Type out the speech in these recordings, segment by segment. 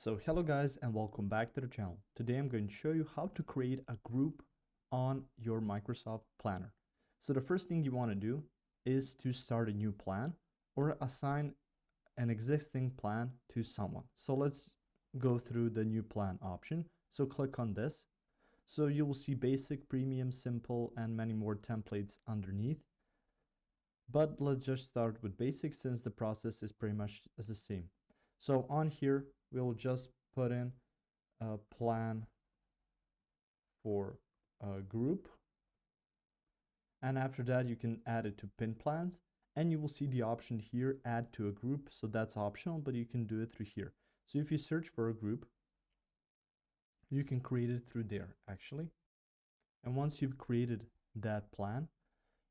So hello guys and welcome back to the channel. Today I'm going to show you how to create a group on your Microsoft Planner. So the first thing you want to do is to start a new plan or assign an existing plan to someone. So let's go through the new plan option. So click on this. So you will see basic, premium, simple, and many more templates underneath. But let's just start with basic since the process is pretty much the same. So on here, we'll just put in a plan for a group. And after that, you can add it to pin plans. And you will see the option here, add to a group. So that's optional, but you can do it through here. So if you search for a group, you can create it through there actually. And once you've created that plan,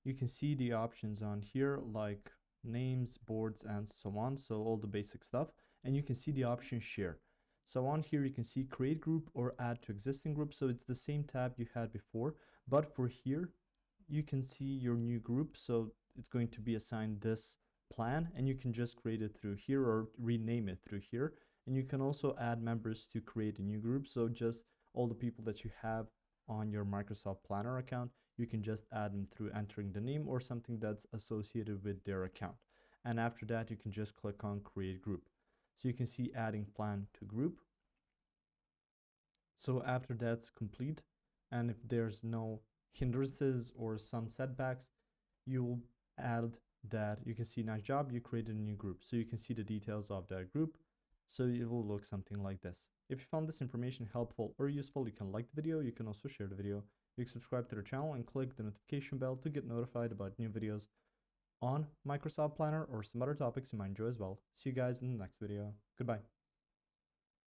you can see the options on here like names, boards, and so on. So all the basic stuff. And you can see the option share. So on here, you can see create group or add to existing group. So it's the same tab you had before, but for here, you can see your new group. So it's going to be assigned this plan and you can just create it through here or rename it through here. And you can also add members to create a new group. So just all the people that you have on your Microsoft Planner account, you can just add them through entering the name or something that's associated with their account. And after that, you can just click on create group. So you can see adding plan to group. So after that's complete, and if there's no hindrances or some setbacks, you'll add that. You can see nice job, you created a new group. So you can see the details of that group. So it will look something like this. If you found this information helpful or useful, you can like the video. You can also share the video. You can subscribe to the channel and click the notification bell to get notified about new videos on Microsoft Planner or some other topics you might enjoy as well. See you guys in the next video. Goodbye.